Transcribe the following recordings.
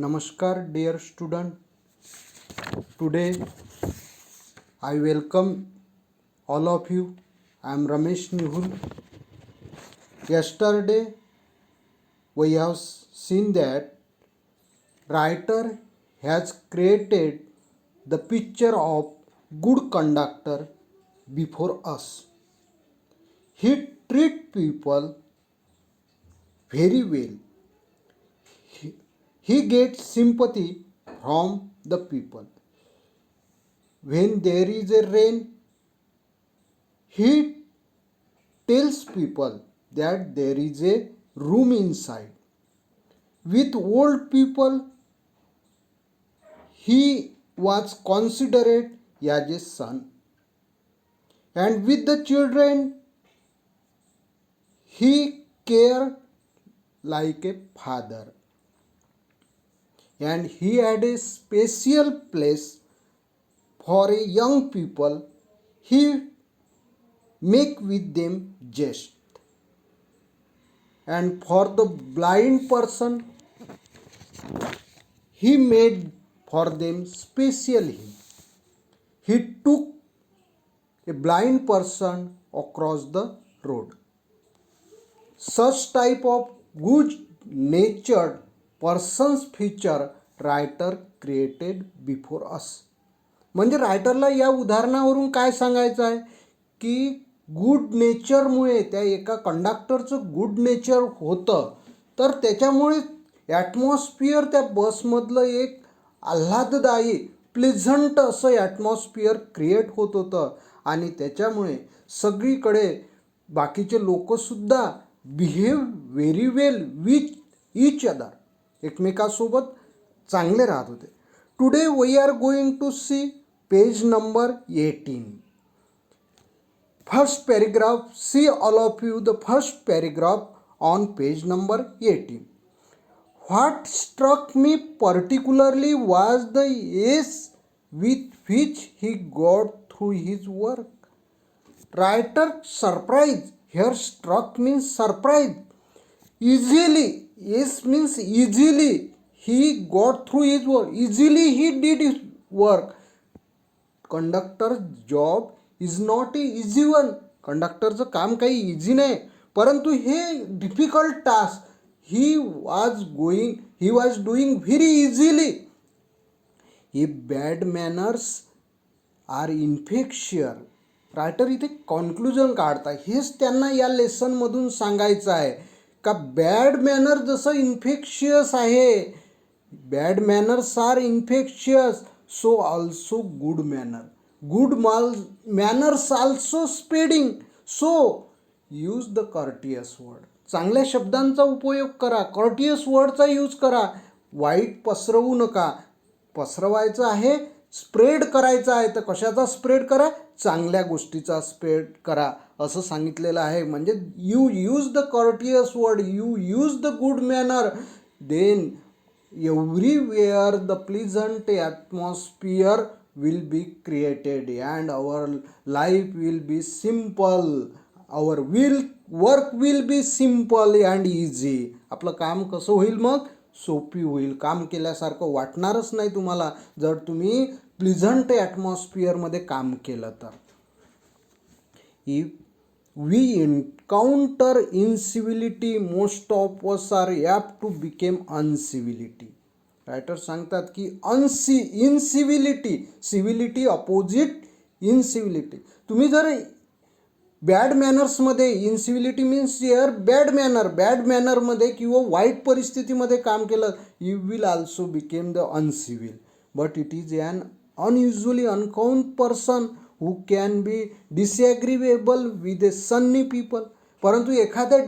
Namaskar dear student. Today I welcome all of you. I am Ramesh Nihul. Yesterday we have seen that writer has created the picture of good conductor before us. He treat people very well. He gets sympathy from the people. When there is a rain, he tells people that there is a room inside. With old people, he was considered as a son. And with the children, he cared like a father. And he had a special place for a young people. He make with them jest. And for the blind person, he made for them special hymn. He took a blind person across the road. Such type of good natured person's feature writer created before us. म्हणजे रायटरला या उदाहरणावरून काय सांगायचं आहे की good नेचरमुळे त्या एका कंडक्टरचं good nature होतं, तर त्याच्यामुळे ॲटमॉस्फिअर त्या बसमधलं एक आल्हाददायी प्लेझंट असं ॲटमॉस्फिअर क्रिएट होत होतं आणि त्याच्यामुळे सगळीकडे बाकीचे लोकसुद्धा behave very well with each other, एकमेकासोबत चांगले राहत होते. Today we are going to see page number 18. First paragraph, see all of you the first paragraph on page number 18. What struck me particularly was the ease with which he got through his work. Writer surprise, here struck means surprise. Easily, yes means easily he got through his work. Easily he did his work. Conductor's job is not a easy one. कंडक्टरचं काम काही easy नाही, परंतु हे difficult task he was doing very easily. हे bad manners are infectious. Writer इथे conclusion काढतात. हेच त्यांना या लेसनमधून सांगायचं आहे का बॅड मॅनर जसं इन्फेक्शियस आहे, bad manners are infectious, so also good manner. Good manners also spreading. So use the courteous word. चांगल्या शब्दांचा उपयोग करा, कर्टियस वर्डचा यूज करा. वाईट पसरवू नका. पसरवायचं आहे, स्प्रेड करायचं आहे, तर कशाचा स्प्रेड करा? चांगल्या गोष्टीचा स्प्रेड करा असं सांगितलेलं आहे. म्हणजे you use the courteous word, you use the good manner, then everywhere the pleasant atmosphere will be created and our life will be simple, our work will be simple and easy. आपलं काम कसं होईल? मग सोपी होईल. काम केल्यासारखं वाटणारच नाही तुम्हाला जर तुम्ही प्लीझंट ॲटमॉस्फिअरमध्ये काम केलं तर. If we encounter incivility, most of us are apt to become uncivility. Writer सांगतात की इनसिव्हिलिटी, सिव्हिलिटी अपोजिट इनसिव्हिलिटी. तुम्ही जर बॅड मॅनर्समध्ये, इनसिव्हिलिटी मीन्स हिअर बॅड मॅनरमध्ये किंवा वाईट परिस्थितीमध्ये काम केलं, you will also become the uncivil. But it is an unusually uncount person who can be disagreeable with a sunny people. परंतु एखाद्या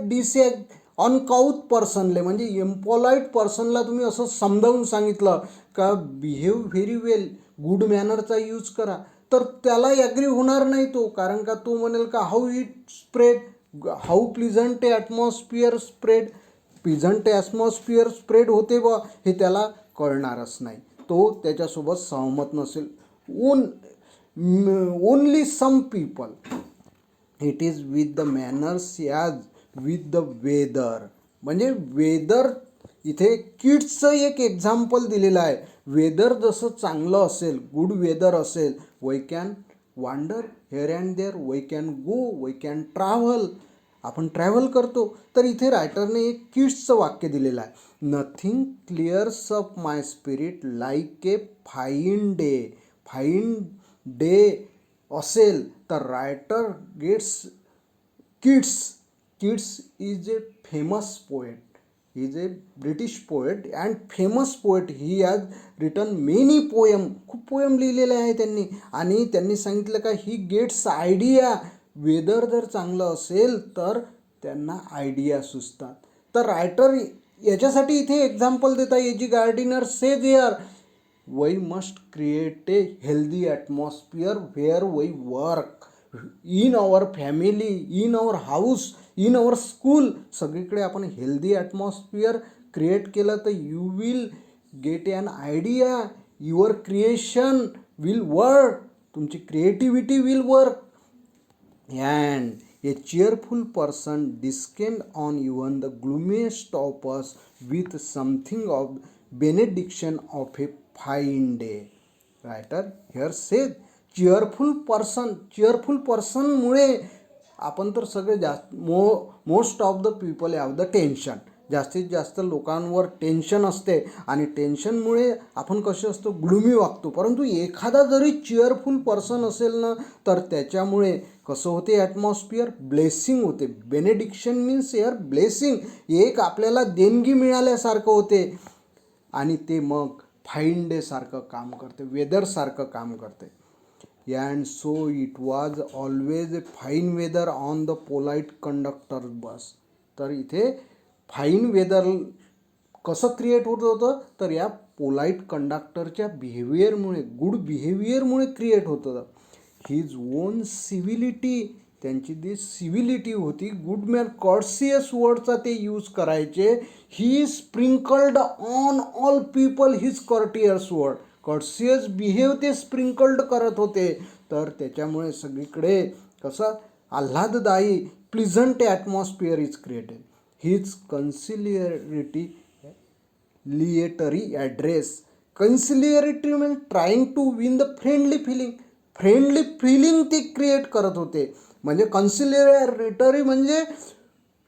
अनकाउथ पर्सनले म्हणजे इम्पॉलाइट पर्सनला तुम्ही असं समजावून सांगितलं का बिहेव व्हेरी वेल, गुड मॅनरचा यूज करा, तर त्याला ॲग्री होणार नाही तो. कारण का तो म्हणेल का how it spread, how pleasant atmosphere spread. Pleasant atmosphere spread होते बा हे त्याला कळणारच नाही, तो त्याच्यासोबत सहमत नसेल. Only some people. It is with the manners as with the weather. म्हणजे वेदर इथे किड्सचं एक एक्झाम्पल दिलेलं आहे. वेदर जसं चांगलं असेल, गुड वेदर असेल, we can wander here and there, we can go, we can travel, आपण ट्रॅव्हल करतो. तर इथे रायटरने एक किड्सचं वाक्य दिलेलं आहे. Nothing clears up my spirit like a fine day. Fine day असेल तर writer gets Keats. Keats is a famous poet. he is a British poet and famous poet. he has written many poem. खूप poem लिहिलेले आहे त्यांनी. आणि त्यांनी सांगितलं का ही गेट्स आयडिया. वेदर जर चांगलं असेल तर त्यांना आयडिया सुचतात. तर रायटर याच्यासाठी इथे एक्झाम्पल देता, A G Gardiner says here, we must create a healthy atmosphere where we work, in our family, in our house, in our school. सगळीकडे आपण हेल्दी ॲटमॉस्फिअर क्रिएट केलं तर you will get an idea, your creation will work, तुमची creativity will work. And a cheerful person descend on even the gloomiest of us with something of benediction of a fine day. Writer here says cheerful personमुळे आपण तर सगळे most of the people have the tension. जास्तीत जास्त लोकांवर tension असते आणि टेन्शनमुळे आपण कसे असतो, ग्लुमी वागतो. परंतु एखादा जरी चिअरफुल पर्सन असेल ना तर त्याच्यामुळे कसं होते, ॲटमॉस्फिअर ब्लेसिंग होते. बेनेडिक्शन मीन्स एअर ब्लेसिंग, एक आपल्याला देणगी मिळाल्यासारखं होते आणि ते मग फाईन डे सारखं काम करते, वेदरसारखं काम करते. And so it was always a fine weather on the polite conductor bus. तर इथे फाईन वेदर कसं क्रिएट होत होतं तर या पोलाईट कंडक्टरच्या बिहेवियरमुळे, गुड बिहेवियरमुळे क्रिएट होत होतं. हिज ओन सिव्हिलिटी, त्यांची जी सिव्हिलिटी होती, गुड मॅन कॉर्सियस वर्डचा ते यूज करायचे. He sprinkled on all people his courteous word, courteous behave ते स्प्रिंकल्ड करत होते. तर त्याच्यामुळे सगळीकडे कसं आल्हाददायी pleasant atmosphere is created. His conciliatory लिएटरी ॲड्रेस, कन्सिलियरिटी म्हणजे trying to win the friendly feeling, friendly feeling ते क्रिएट करत होते. म्हणजे कन्सिलियरिटरी म्हणजे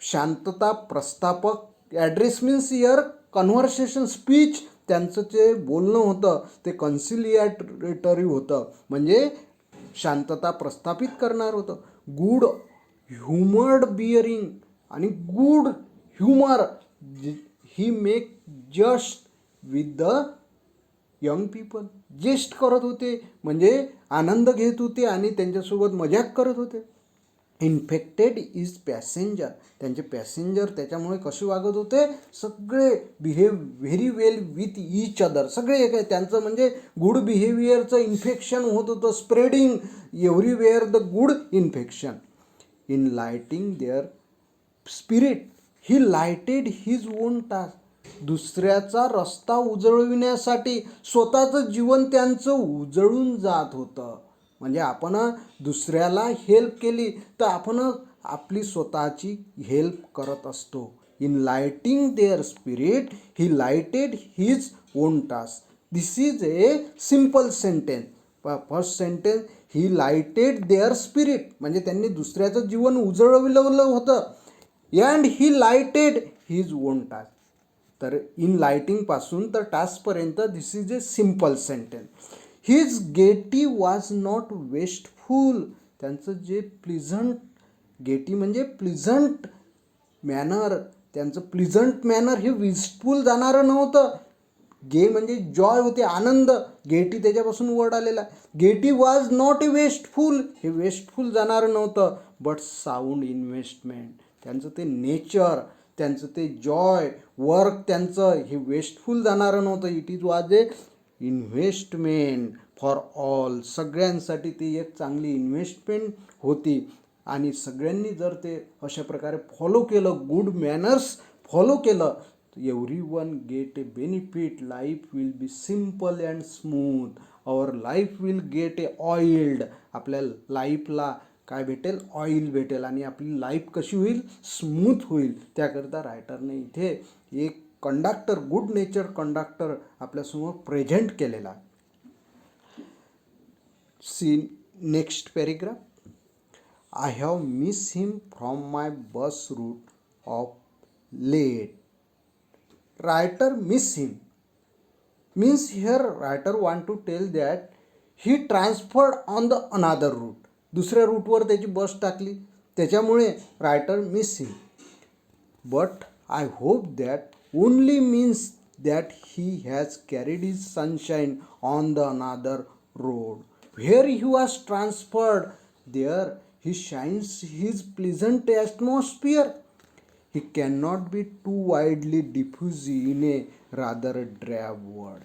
शांतता प्रस्थापक, address means ear conversation speech, त्यांचं जे बोलणं होतं ते कन्सिलिएटरी होतं, म्हणजे शांतता प्रस्थापित करणार होतं. गुड ह्युमर्ड बिअरिंग आणि good humour, he make jest with the young people, jest करत होते म्हणजे आनंद घेत होते आणि त्यांच्यासोबत मजाक करत होते. इन्फेक्टेड इज पॅसेंजर, त्यांचे पॅसेंजर त्याच्यामुळे कसे वागत होते, सगळे behave very well with each other, सगळे एक आहे. त्यांचं म्हणजे गुड बिहेवियरचं इन्फेक्शन होत होतं, spreading everywhere the good infection. In lighting their spirit, he lighted his own task, दुसऱ्याचा रस्ता उजळविण्यासाठी स्वतःचं जीवन त्यांचं उजळून जात होतं. म्हणजे आपण दुसऱ्याला हेल्प केली तर आपण आपली स्वतःची हेल्प करत असतो. In lighting their spirit he lighted his own task. This is a simple sentence. First sentence, he lighted their spirit म्हणजे त्यांनी दुसऱ्याचं जीवन उजळविलं होतं. And he lighted his own task. तर इन लाइटिंगपासून तर टास्कपर्यंत this is a simple sentence. His gaiety was not wasteful, त्यांचं जे प्लिझंट, गेटी म्हणजे प्लिझंट मॅनर, त्यांचं प्लिझंट मॅनर हे वेस्टफुल जाणारं नव्हतं. गे म्हणजे जॉय होते, आनंद, गेटी त्याच्यापासून वर्ड आलेला. Getty was not a wasteful, हे वेस्टफुल जाणारं नव्हतं. बट साऊंड इन्व्हेस्टमेंट, त्यांचं ते नेचर, त्यांचं ते जॉय, वर्क त्यांचं हे वेस्टफुल जाणारं नव्हतं. It is was a investment for all, सगळ्यांसाठी ती एक चांगली इन्व्हेस्टमेंट होती. आणि सगळ्यांनी जर ते अशा प्रकारे फॉलो केलं, गुड मॅनर्स फॉलो केलं, everyone get a benefit. Life will be simple and smooth. Our life will get a oiled, आपल्या लाईफला काय भेटेल, ऑइल भेटेल आणि आपली लाईफ कशी होईल, स्मूथ होईल. त्याकरिता रायटरने इथे एक कंडक्टर, गुड नेचर कंडक्टर आपल्यासमोर प्रेझेंट केलेला आहे. See next paragraph. I have missed him from my bus route of late. Writer miss him. Means here writer want to tell that he transferred on the another route. दुसऱ्या रूटवर त्याची bus टाकली, त्याच्यामुळे writer miss him. But I hope that only means that he has carried his sunshine on the another road. Where he was transferred there he shines his pleasant atmosphere. He cannot be too widely diffused in a rather drab world.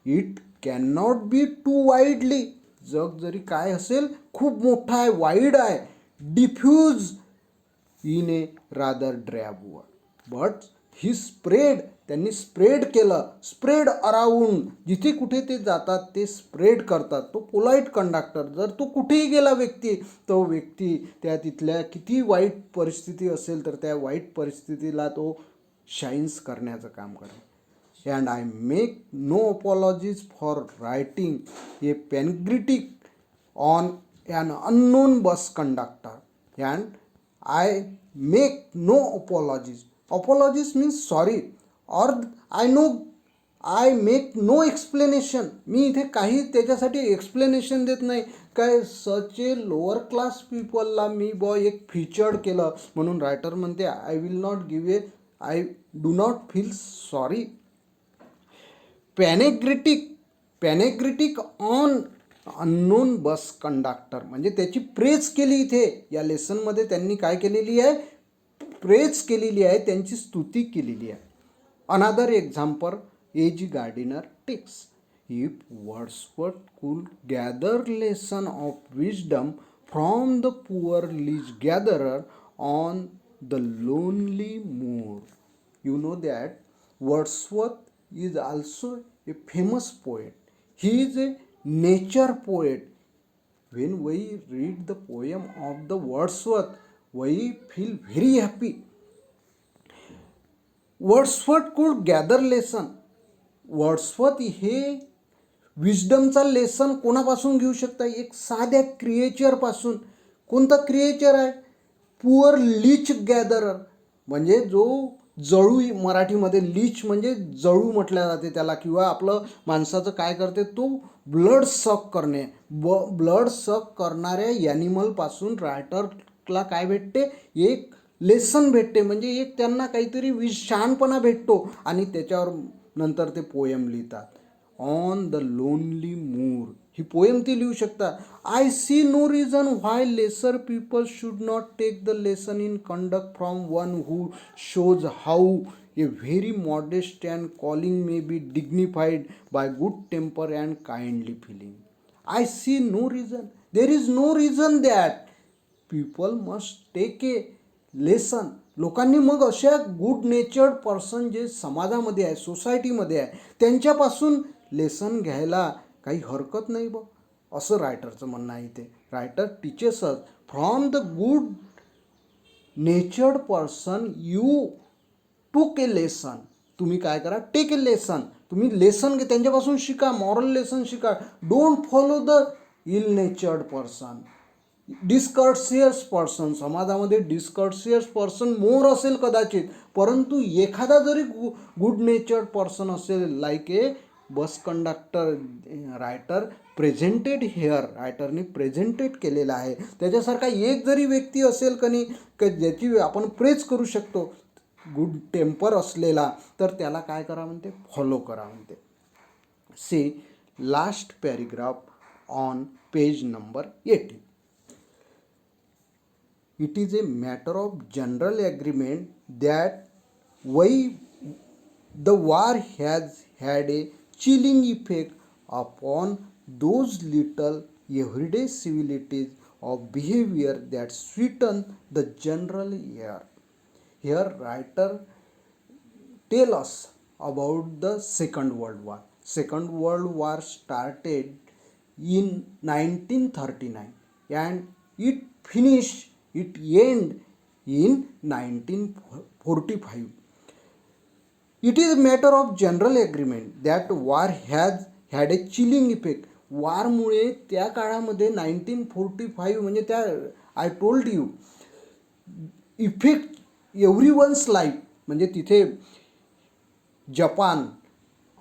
It cannot be too widely. जग जरी काय असेल, खूप मोठा आहे, wide आहे, diffuse in a rather drab word. But he spread, त्यांनी spread केलं, स्प्रेड अराउंड. जिथे कुठे ते जातात ते स्प्रेड करतात. तो पोलाईट कंडक्टर. जर तो कुठेही गेला व्यक्ती, तो व्यक्ती त्या तिथल्या किती वाईट परिस्थिती असेल तर त्या वाईट परिस्थितीला तो शाईन्स करण्याचं काम करेल. And I make no apologies for writing a panegyric on an unknown bus conductor. And I make no apologies. Apologies means sorry, or I make no explanation. मी इथे काही त्याच्यासाठी एक्सप्लेनेशन देत नाही. काय सच ए लोअर क्लास पीपलला मी एक featured केलं म्हणून रायटर म्हणते I will not give I do not feel sorry. Panegyric on unknown bus conductor म्हणजे त्याची प्रेज केली इथे या लेसनमध्ये. त्यांनी काय केलेली आहे, प्रेज केलेली आहे, त्यांची स्तुती केलेली आहे. Another example A G Gardiner takes. If Wordsworth could gather lesson of wisdom from the poor leech gatherer on the lonely moor. You know that Wordsworth is also a famous poet. He is a nature poet. when we read the poem of the Wordsworth, we feel very happy. Wordsworth could gather lesson. Wordsworth हे विजडमचा lesson कोणापासून घेऊ शकता, एक साध्या क्रिएचरपासून. कोणता creature आहे, poor leech gatherer म्हणजे जो जळू, मराठीमध्ये लीच म्हणजे जळू म्हटल्या जाते त्याला, किंवा आपलं माणसाचं काय करते तो ब्लड सक करणे. ब्लड सक करणाऱ्या ॲनिमलपासून रायटरला काय भेटते, एक लेसन भेटते. म्हणजे एक त्यांना काहीतरी शहाणपणा भेटतो आणि त्याच्यावर नंतर ते पोयम लिहितात. ऑन द लोनली मूर ही पोयम ते लिहू शकतात. I see no reason why lesser people should not take the lesson in conduct from one who shows how a very modest and calling may be dignified by good temper and kindly feeling. I see no reason, there is no reason that people must take a lesson. लोकांनी मग अशा good natured person जे समाजामध्ये आहे, सोसायटीमध्ये आहे, त्यांच्यापासून lesson घ्यायला काही हरकत नाही बघ, असं रायटरचं म्हणणं आहे इथे. Writer teaches us from the good natured person you took a lesson. तुम्ही काय करा, टेक ए लेसन. तुम्ही लेसन घे, त्यांच्यापासून शिका, मॉरल लेसन शिका. Don't follow the ill natured person, discourteous person. समाजामध्ये डिस्कर्सियस पर्सन मोर असेल कदाचित, परंतु एखादा जरी गुड नेचर्ड पर्सन असेल, like a bus conductor writer presented here, रायटरने प्रेझेंटेड केलेला आहे. त्याच्यासारखा एक जरी व्यक्ती असेल कनी ज्याची आपण प्रेज करू शकतो, गुड टेम्पर असलेला, तर त्याला काय करा म्हणते, फॉलो करा म्हणते. See last paragraph on page number 18. It is a matter of general agreement that the war has had a chilling effect upon those little everyday civilities of behavior that sweeten the general air. Here writer tell us about the Second World War. Second World War started in 1939 and it end in 1945. It is a matter of general agreement that war has had a chilling effect. वारमुळे त्या काळामध्ये 1945 म्हणजे त्या I told you effect everyone's life. म्हणजे तिथे Japan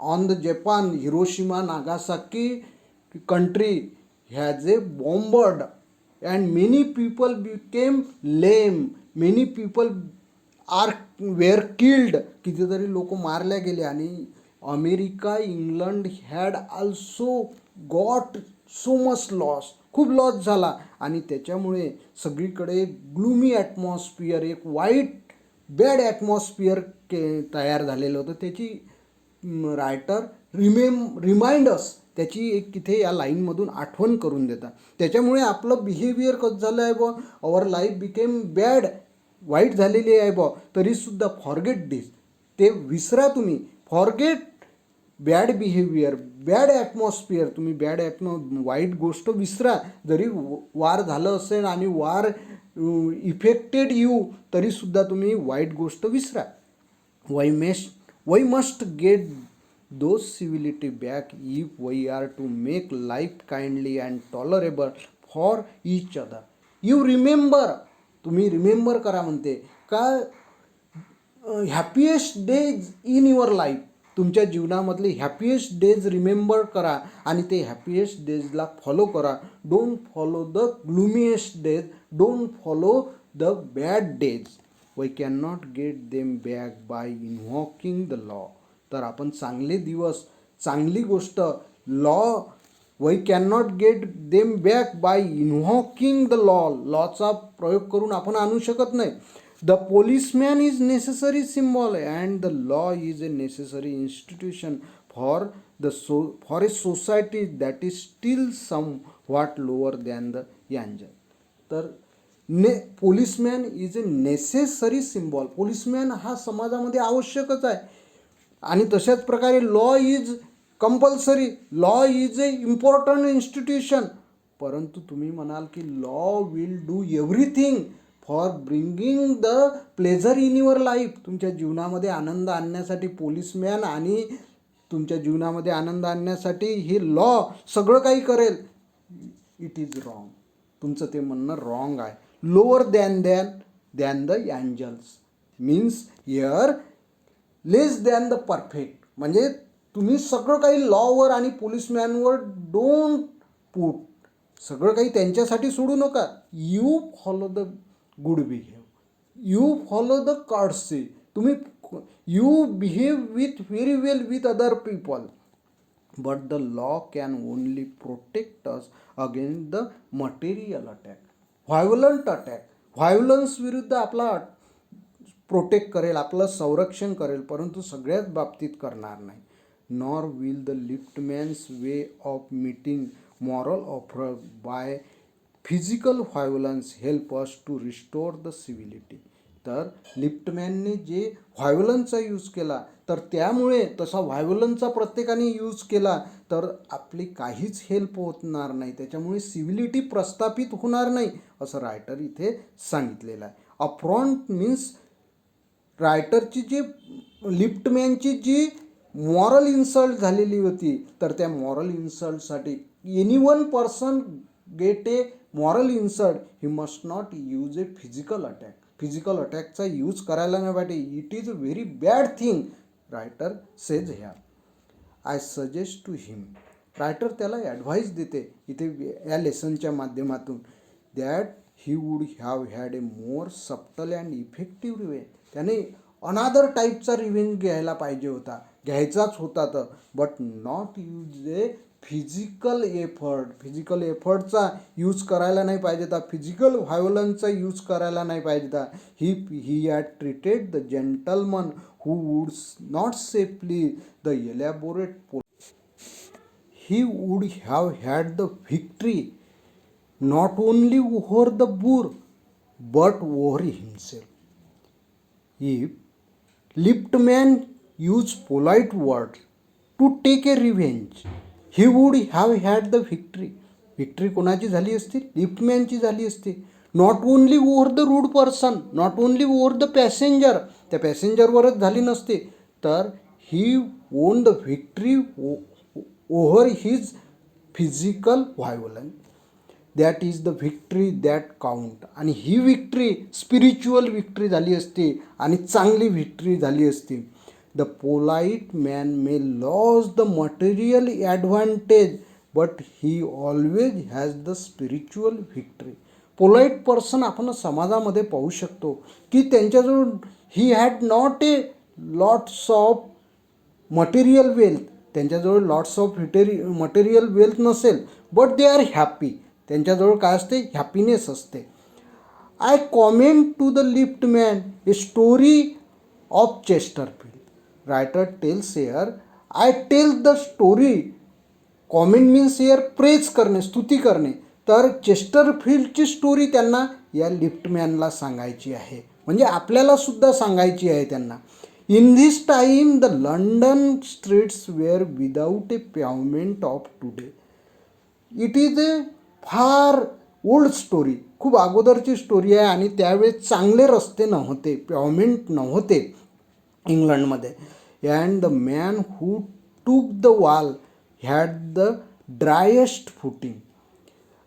on the Japan Hiroshima Nagasaki country has a bombed and many people became lame, many people were killed, कितीतरी लोक मारल्या गेले. आणि America England had also got so much loss, खूप loss झाला. आणि त्याच्यामुळे सगळीकडे ग्लूमी ॲटमॉस्फिअर, एक वाईट बॅड ॲटमॉस्फिअर तयार झालेलं होतं. त्याची रायटर रिमाइंडर्स त्याची एक तिथे या लाईनमधून आठवण करून देतात. त्याच्यामुळे आपलं बिहेवियर कसं झालं आहे बॉ, अवर लाईफ बिकेम बॅड, वाईट झालेली आहे बॉ, तरीसुद्धा फॉरगेट दिस, ते विसरा तुम्ही. Forget bad behaviour, bad atmosphere, तुम्ही वाईट गोष्ट विसरा. जरी वार झालं असेल आणि वार इफेक्टेड यू, तरीसुद्धा तुम्ही वाईट गोष्ट विसरा. We must get those civility back if we are to make life kindly and tolerable for each other. You remember, तुम्ही रिमेंबर करा म्हणते का, happiest days in your life, तुमच्या जीवनामधले हॅपीएस्ट डेज रिमेंबर करा आणि ते हॅपीएस्ट डेजला फॉलो करा. Don't follow the gloomiest days, don't follow the bad days. We can not get them back by invoking the law. तर आपण चांगले दिवस, चांगली गोष्ट, law, we can not get them back by invoking the law, लॉचा प्रयोग करून आपण आणू शकत नाही. The policeman is necessary symbol and the law is a necessary institution for a society that is still some what lower than the angel. तर policeman is a necessary symbol, policeman हा समाजामध्ये आवश्यकच आहे. आणि तशाच प्रकारे law is compulsory, law is a important institution. परंतु तुम्ही म्हणाल की law will do everything for bringing the pleasure in your life. तुमच्या जीवनामध्ये आनंद आणण्यासाठी पोलिसमॅन आणि तुमच्या जीवनामध्ये आनंद आणण्यासाठी हे लॉ सगळं काही करेल. It is wrong. तुमचं ते म्हणणं रॉंग आहे. Lower than the angels means here less than the perfect. म्हणजे तुम्ही सगळं काही लॉवर आणि पोलिसमॅनवर डोंट पुट, सगळं काही त्यांच्यासाठी सोडू नका. You follow the good behave, you follow the courtesy, तुम्ही you behave with very well with other people. But the law can only protect us against the material attack, violent attack. Violence विरुद्ध आपला protect करेल, आपलं संरक्षण करेल, परंतु सगळ्याच बाबतीत करणार नाही. Nor will the liftman's way of meeting moral offer by physical violence help us to restore the civility. तर लिफ्टमॅनने जे व्हायोलन्सचा यूज केला, तर त्यामुळे तसा व्हायोलन्सचा प्रत्येकाने यूज केला तर आपली काहीच हेल्प होणार नाही, त्याच्यामुळे सिव्हिलिटी प्रस्थापित होणार नाही, असं रायटर इथे सांगितलेलं आहे. अफ्रॉन्ट मीन्स रायटरची जी लिफ्टमॅनची जी मॉरल इन्सल्ट झालेली होती, तर त्या मॉरल इन्सल्टसाठी any one person get a moral insult, he must not use a physical attack. Physical अटॅकचा यूज करायला नाही पाहिजे. It is a very bad thing, writer says ह्या. I suggest to him, writer त्याला ॲडव्हाइस देते इथे या लेसनच्या माध्यमातून, that he would have had a more subtle and effective वे. त्याने अनादर टाईपचा रिव्हेंज घ्यायचाच होता तर, but not use a physical effort. Physical एफर्टचा यूज करायला नाही पाहिजे होता, फिजिकल व्हायोलन्सचा यूज करायला नाही पाहिजे होता. He had treated the gentleman who would not safely the elaborate. He would have had the victory not only over the boor but over himself. If liftman used polite words to take a revenge, he would have had the victory. Victory कोणाची झाली असती? लिफ्टमॅनची झाली असती. Not only over the rude person, not only over the passenger, त्या पॅसेंजरवरच झाली नसते, तर he won the victory over his physical violence. That is the victory that count. आणि ही विक्ट्री स्पिरिच्युअल विक्ट्री झाली असती आणि चांगली व्हिक्ट्री झाली असती. The polite man may lose the material advantage but he always has the spiritual victory. Polite person आपण समाजामध्ये पाहू शकतो की त्यांच्याजवळ he had not a lots of material wealth, त्यांच्याजवळ लॉट्स ऑफ मटेरियल वेल्थ नसेल, बट दे आर हॅपी. त्यांच्याजवळ काय असते? हॅपीनेस असते. I comment to the liftman a story of Chesterfield. Writer tells air I tell the story. Comment means air praise करणे, स्तुती करणे. तर चेस्टरफील्डची स्टोरी त्यांना या लिफ्टमॅनला सांगायची आहे, म्हणजे आपल्याला सुद्धा सांगायची आहे त्यांना. In this time the London streets were without a pavement of today. It is a far old story, खूप अगोदरची स्टोरी आहे. आणि त्यावेळेस चांगले रस्ते नव्हते, पेवमेंट नव्हते इंग्लंडमध्ये. And the man who took the wall had the driest footing.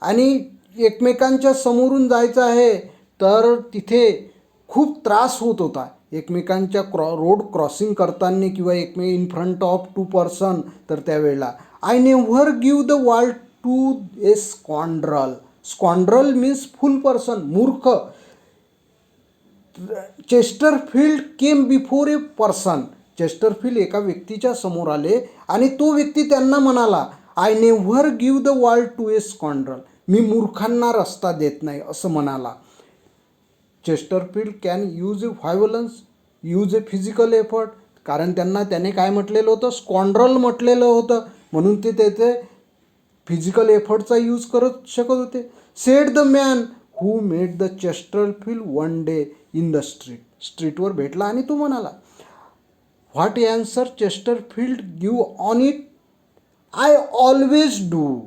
आणि एकमेकांच्या समोरून जायचं आहे तर तिथे खूप त्रास होत होता एकमेकांच्या रोड क्रॉसिंग करताना किंवा in front of two person. तर त्यावेळेला I never give the wall to a scoundrel. Scoundrel means fool person, मूर्ख. Chesterfield came before a person. Chesterfield एका व्यक्तीच्या समोर आले आणि तो व्यक्ती त्यांना म्हणाला, I never give the wall to a scoundrel. मी मूर्खांना रस्ता देत नाही असं म्हणाला. Chesterfield can use a violence, use a physical effort. कारण त्याने काय म्हटलेलं होतं? स्कॉन्ड्रल म्हटलेलं होतं, म्हणून ते त्याचे फिजिकल एफर्टचा यूज करत शकत होते. Said the man who made the Chesterfield one day in the street. स्ट्रीटवर भेटला आणि तो म्हणाला, what answer Chesterfield give on it? I always do.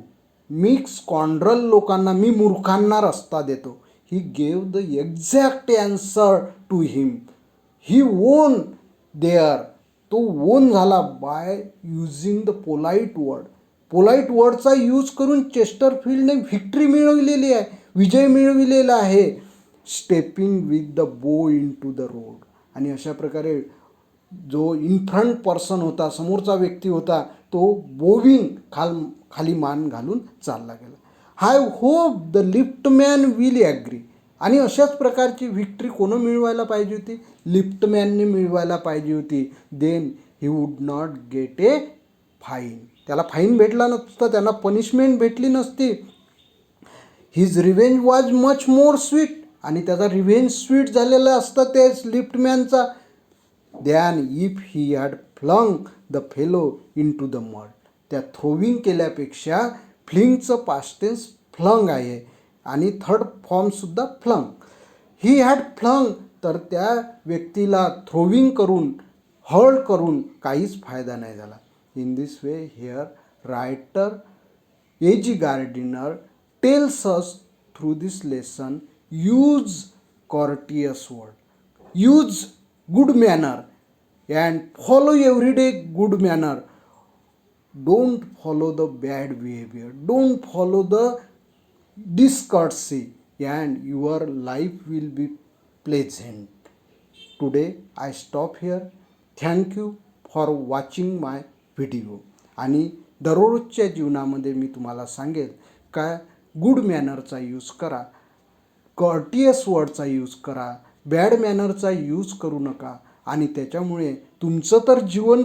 मी स्कॉन्ड्रल लोकांना, मी मूर्खांना रस्ता देतो. He gave the exact answer to him. He won there. तो वोन झाला by using the polite word. Polite वर्डचा यूज करून चेस्टरफील्डने व्हिक्ट्री मिळवलेली आहे, विजय मिळविलेला आहे. स्टेपिंग विथ द बो इन टू द रोड. आणि अशा प्रकारे जो इन फ्रंट पर्सन होता, समोरचा व्यक्ती होता, तो बोविंग खाली मान घालून चालला गेला. I hope the liftman will agree. आणि अशाच प्रकारची व्हिक्ट्री कोण मिळवायला पाहिजे होती? लिफ्टमॅनने मिळवायला पाहिजे होती. Then he would not get a fine. त्याला फाईन भेटला नसता, त्यांना पनिशमेंट भेटली नसती. His revenge was much more sweet. आणि त्याचा रिव्हेंज स्वीट झालेला असतं तेच लिफ्टमॅनचा. Than if he had flung the fellow into the mud. त्या थ्रोविंग केल्यापेक्षा फ्लिंगचं पास्ट टेन्स फ्लंग आहे आणि थर्ड फॉर्मसुद्धा फ्लंग. ही हॅड फ्लंग, तर त्या व्यक्तीला थ्रोविंग करून, हर्ट करून काहीच फायदा नाही झाला. In this way here writer A.G. Gardiner tells us through this lesson, use courteous word, use good manner and follow everyday good manner. Don't follow the bad behavior, don't follow the discourtesy, and your life will be pleasant. Today I stop here. Thank you for watching my video. आणि दररोजच्या जीवनामध्ये मी तुम्हाला सांगेल का good मॅनरचा use करा, कॉर्टियस वर्डचा use करा, bad मॅनरचा use करू नका. आणि त्याच्यामुळे तुमचं तर जीवन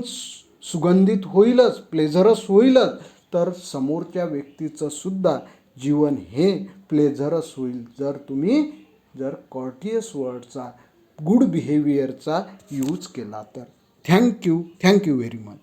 सुगंधित होईलच, प्लेझरस होईलच, तर समोरच्या व्यक्तीचं सुद्धा जीवन हे प्लेझरस होईल जर कॉर्टियस वर्डचा, गुड बिहेवियरचा यूज केला तर. Thank you very much.